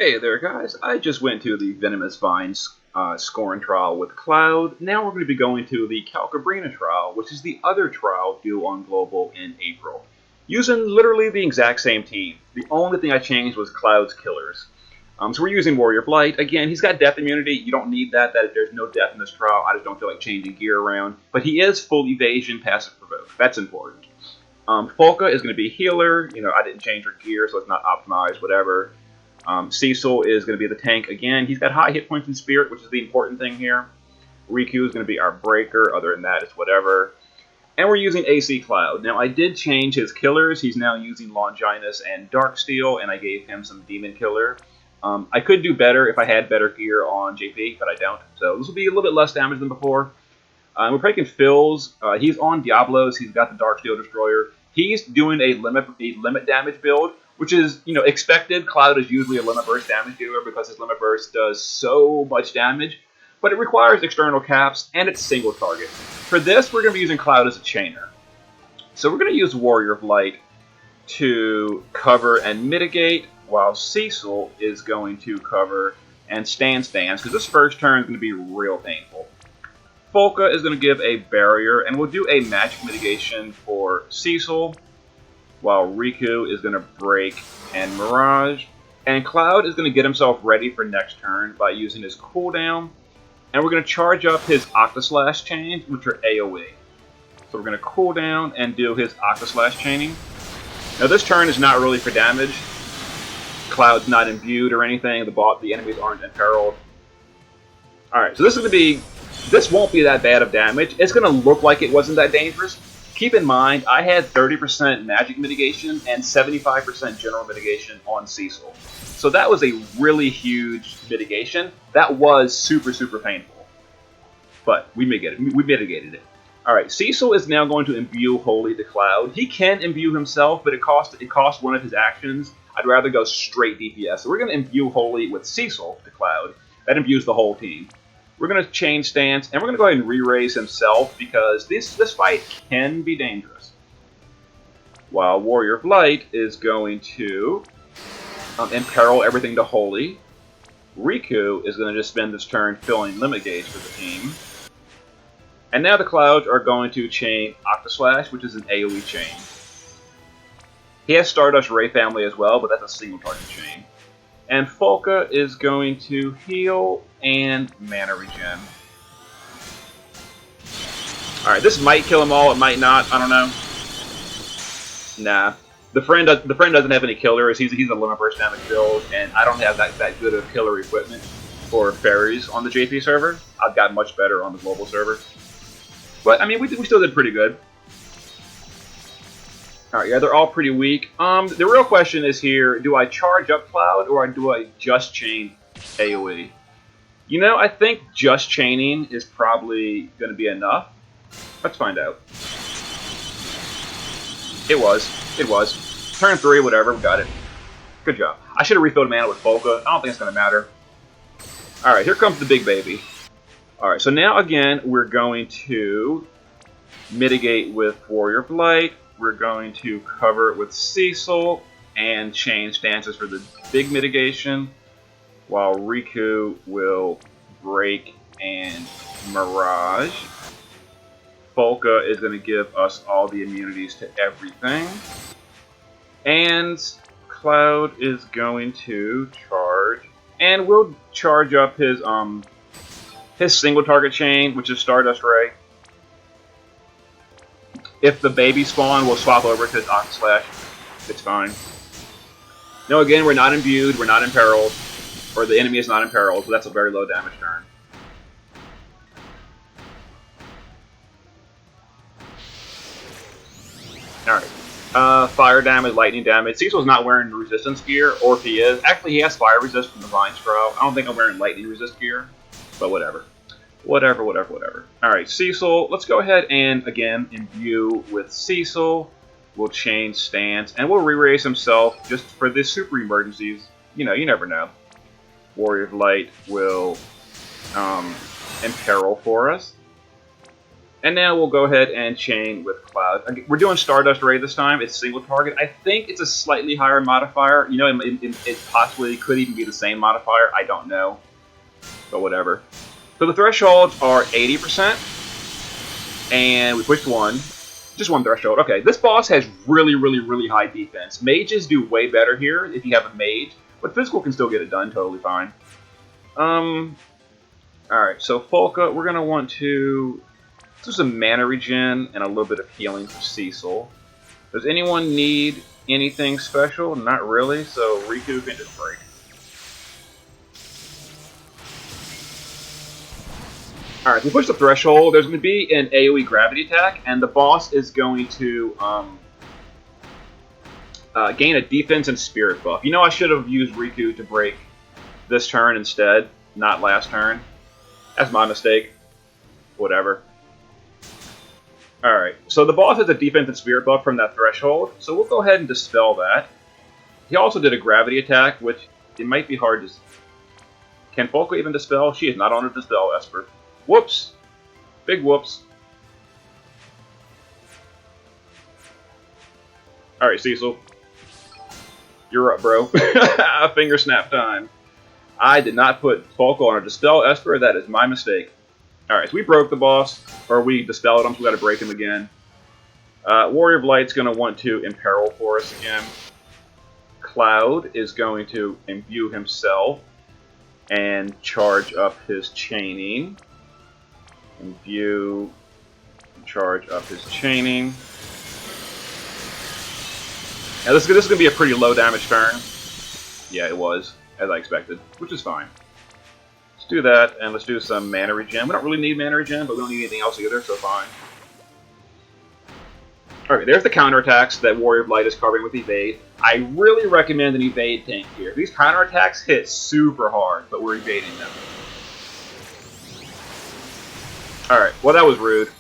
Hey there, guys. I just went to the Venomous Vines scoring trial with Cloud. Now we're going to be going to the Calcabrina trial, which is the other trial due on Global in April. Using literally the exact same team. The only thing I changed was Cloud's killers. So we're using Warrior of Light. Again, he's got death immunity. You don't need that. There's no death in this trial. I just don't feel like changing gear around. But he is full evasion, passive provoke. That's important. Folka is going to be healer. I didn't change her gear, so it's not optimized, whatever. Cecil is going to be the tank again. He's got high hit points in Spirit, which is the important thing here. Riku is going to be our breaker. Other than that, it's whatever. And we're using AC Cloud. Now, I did change his killers. He's now using Longinus and Darksteel, and I gave him some Demon Killer. I could do better if I had better gear on JP, but I don't. So this will be a little bit less damage than before. We're breaking Phil's. He's on Diablos. He's got the Darksteel Destroyer. He's doing a limit damage build, which is, expected. Cloud is usually a limit burst damage dealer because his limit burst does so much damage, but it requires external caps and it's single target. For this, we're going to be using Cloud as a chainer. So we're going to use Warrior of Light to cover and mitigate, while Cecil is going to cover and stands, because this first turn is going to be real painful. Folka is going to give a barrier, and we'll do a magic mitigation for Cecil, while Riku is going to break and Mirage. And Cloud is going to get himself ready for next turn by using his cooldown. And we're going to charge up his Octaslash chains, which are AoE. So we're going to cool down and do his Octaslash chaining. Now this turn is not really for damage. Cloud's not imbued or anything. The enemies aren't imperiled. Alright, so this is going to be... This won't be that bad of damage. It's going to look like it wasn't that dangerous. Keep in mind, I had 30% magic mitigation and 75% general mitigation on Cecil. So that was a really huge mitigation. That was super, super painful. But we mitigated it. Alright, Cecil is now going to imbue Holy to Cloud. He can imbue himself, but it costs one of his actions. I'd rather go straight DPS. So we're going to imbue Holy with Cecil to Cloud. That imbues the whole team. We're going to change stance, and we're going to go ahead and re-raise himself, because this fight can be dangerous. While Warrior of Light is going to imperil everything to Holy. Riku is going to just spend this turn filling limit gauge for the team. And now the Clouds are going to chain Octaslash, which is an AoE chain. He has Stardust Ray family as well, but that's a single target chain. And Folka is going to heal and mana regen. Alright, this might kill them all, it might not, I don't know. Nah. The friend doesn't have any killers, he's a limit burst damage build, and I don't have that good of killer equipment for fairies on the JP server. I've got much better on the global server. But, I mean, we still did pretty good. Alright, yeah, they're all pretty weak. The real question is here, do I charge up Cloud, or do I just chain AoE? I think just chaining is probably going to be enough. Let's find out. It was. Turn 3, whatever, we got it. Good job. I should have refilled mana with Folka. I don't think it's going to matter. Alright, here comes the big baby. Alright, so now again, we're going to mitigate with Warrior of Light. We're going to cover it with Cecil and change stances for the big mitigation, while Riku will break and Mirage. Folka is going to give us all the immunities to everything. And Cloud is going to charge, and we'll charge up his single target chain, which is Stardust Ray. If the baby spawn, we'll swap over to his Octaslash. It's fine. No, again, we're not imbued, we're not imperiled, or the enemy is not imperiled, so that's a very low damage turn. Alright. Fire damage, lightning damage. Cecil's not wearing resistance gear, or if he is. Actually, he has fire resist from the Vine Sprout. I don't think I'm wearing lightning resist gear, but whatever. Whatever. Alright, Cecil, let's go ahead and, again, imbue with Cecil. We'll change stance, and we'll re-raise himself just for the super emergencies. You never know. Warrior of Light will imperil for us. And now we'll go ahead and chain with Cloud. We're doing Stardust Ray this time. It's single target. I think it's a slightly higher modifier. You know, it possibly could even be the same modifier. I don't know. But whatever. So the thresholds are 80%. And we pushed one. Just one threshold. Okay, this boss has really, really, really high defense. Mages do way better here if you have a mage. But physical can still get it done totally fine. Alright, so Folka, we're going to want to do some mana regen and a little bit of healing for Cecil. Does anyone need anything special? Not really, so Riku can just break. Alright, we push the threshold. There's going to be an AoE gravity attack, and the boss is going to gain a defense and spirit buff. You know, I should have used Riku to break this turn instead, not last turn. That's my mistake. Whatever. Alright, so the boss has a defense and spirit buff from that threshold, so we'll go ahead and dispel that. He also did a gravity attack, which it might be hard to... Can Folka even dispel? She is not on a dispel, Esper. Whoops! Big whoops. Alright, Cecil. You're up, bro. Finger snap time. I did not put Folka on a dispel Esper. That is my mistake. Alright, so we broke the boss. Or we dispelled him, so we gotta break him again. Warrior of Light's gonna want to imperil for us again. Cloud is going to imbue himself and charge up his chaining. Imbue, charge up his chaining. Now this is gonna be a pretty low damage turn. Yeah, it was, as I expected, which is fine. Let's do that, and let's do some mana regen. We don't really need mana regen, but we don't need anything else either, so fine. Alright, there's the counterattacks that Warrior of Light is covering with Evade. I really recommend an Evade tank here. These counterattacks hit super hard, but we're evading them. Alright, well that was rude.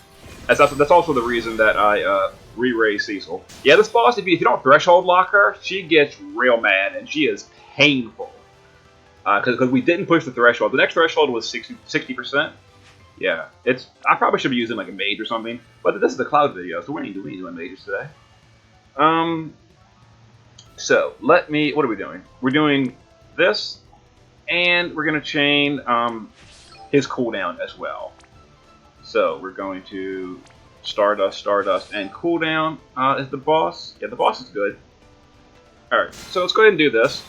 That's also the reason that I re-raised Cecil. Yeah, this boss, if you don't threshold lock her, she gets real mad, and she is painful. Because we didn't push the threshold. The next threshold was 60%. Yeah, I probably should be using like a mage or something. But this is the Cloud video, so we ain't doing mages today. So what are we doing? We're doing this, and we're gonna chain his cooldown as well. So we're going to Stardust, and cooldown is the boss. Yeah, the boss is good. All right, so let's go ahead and do this.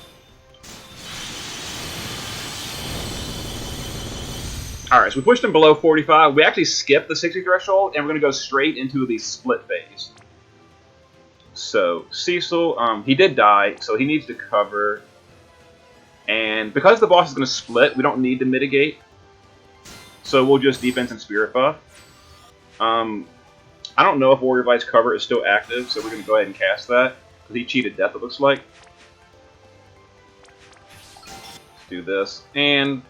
Alright, so we pushed him below 45. We actually skipped the 60 threshold, and we're going to go straight into the split phase. So, Cecil, he did die, so he needs to cover. And because the boss is going to split, we don't need to mitigate. So we'll just defense and spirit buff. I don't know if Warrior of Light's cover is still active, so we're going to go ahead and cast that. Because he cheated death, it looks like. Let's do this. And...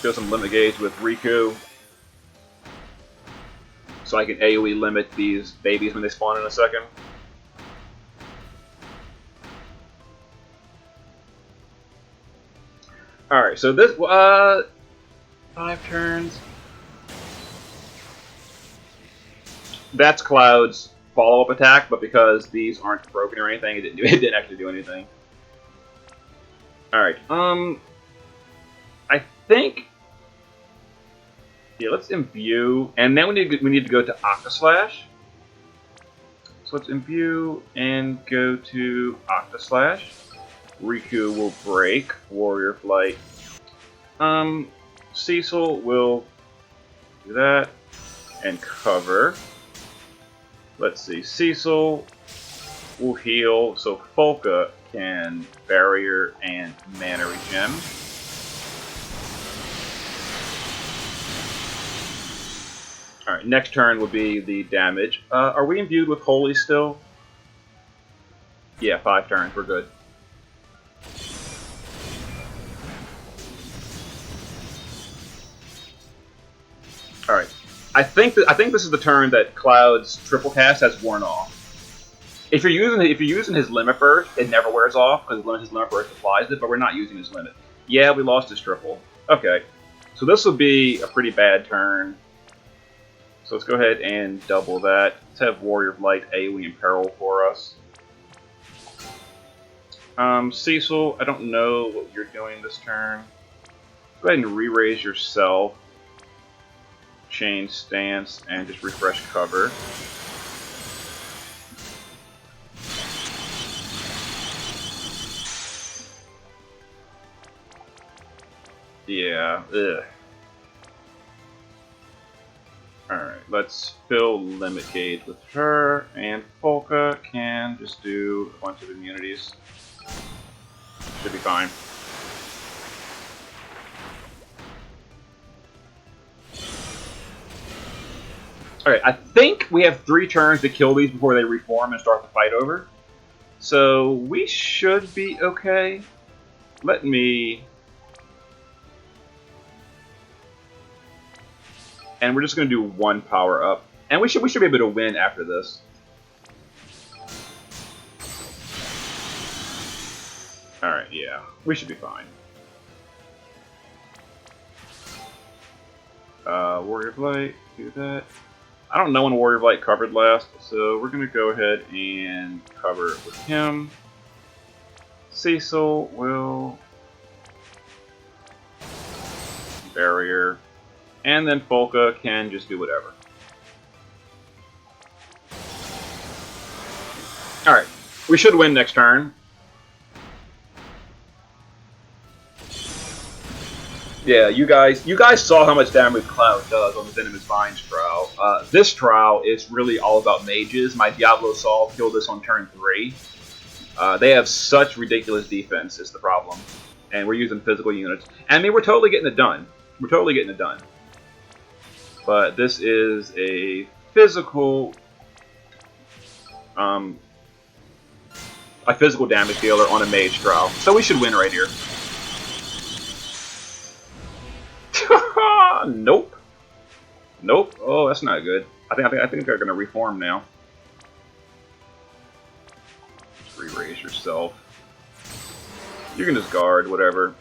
do some limit gauge with Riku, so I can AoE limit these babies when they spawn in a second. Alright, so this, 5 turns. That's Cloud's follow-up attack, but because these aren't broken or anything, it didn't actually do anything. Alright, I think... yeah, let's imbue, and then we need to go to Octaslash. So let's imbue and go to Octaslash. Riku will break. Warrior of Light. Cecil will do that and cover. Let's see. Cecil will heal, so Folka can barrier and mana regen. Alright, next turn would be the damage. Are we imbued with Holy still? Yeah, 5 turns, we're good. Alright. I think this is the turn that Cloud's triple cast has worn off. If you're using his limit burst, it never wears off, because his limit burst applies it, but we're not using his limit. Yeah, we lost his triple. Okay. So this will be a pretty bad turn. So let's go ahead and double that. Let's have Warrior of Light AoE in peril for us. Cecil, I don't know what you're doing this turn. Go ahead and re-raise yourself. Change stance and just refresh cover. Yeah, ugh. Alright, let's fill limit gauge with her, and Polka can just do a bunch of immunities. Should be fine. Alright, I think we have 3 turns to kill these before they reform and start the fight over. So we should be okay. Let me... And we're just going to do 1 power up. And we should be able to win after this. Alright, yeah. We should be fine. Warrior of Light, do that. I don't know when Warrior of Light covered last, so we're going to go ahead and cover it with him. Cecil will... Barrier. And then Polka can just do whatever. Alright, we should win next turn. Yeah, you guys saw how much damage Cloud does on the Venomous Vines trial. This trial is really all about mages. My Diablo Saul killed this on turn 3. They have such ridiculous defense is the problem. And we're using physical units. I mean, we're totally getting it done. We're totally getting it done. But this is a physical damage dealer on a mage trial. So we should win right here. Nope. Nope. Oh, that's not good. I think they're gonna reform now. Just re-raise yourself. You can just guard, whatever.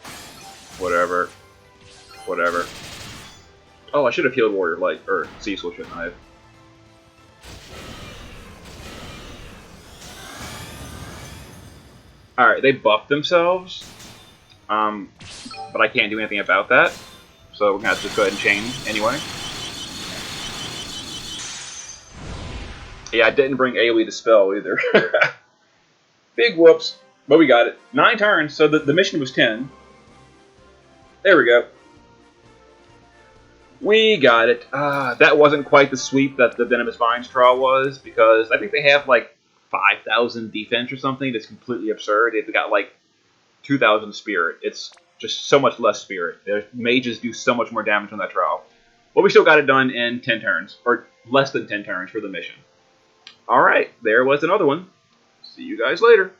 Whatever. Whatever. Oh, I should have healed Warrior Light, or Cecil, shouldn't I have? Alright, they buffed themselves. But I can't do anything about that. So we're gonna have to just go ahead and chain anyway. Yeah, I didn't bring AoE to spell either. Big whoops. But we got it. 9 turns, so the mission was 10. There we go. We got it. That wasn't quite the sweep that the Venomous Vines trial was, because I think they have like 5,000 defense or something. That's completely absurd. They've got like 2,000 spirit. It's just so much less spirit. Their mages do so much more damage on that trial. But we still got it done in 10 turns, or less than 10 turns for the mission. Alright, there was another one. See you guys later.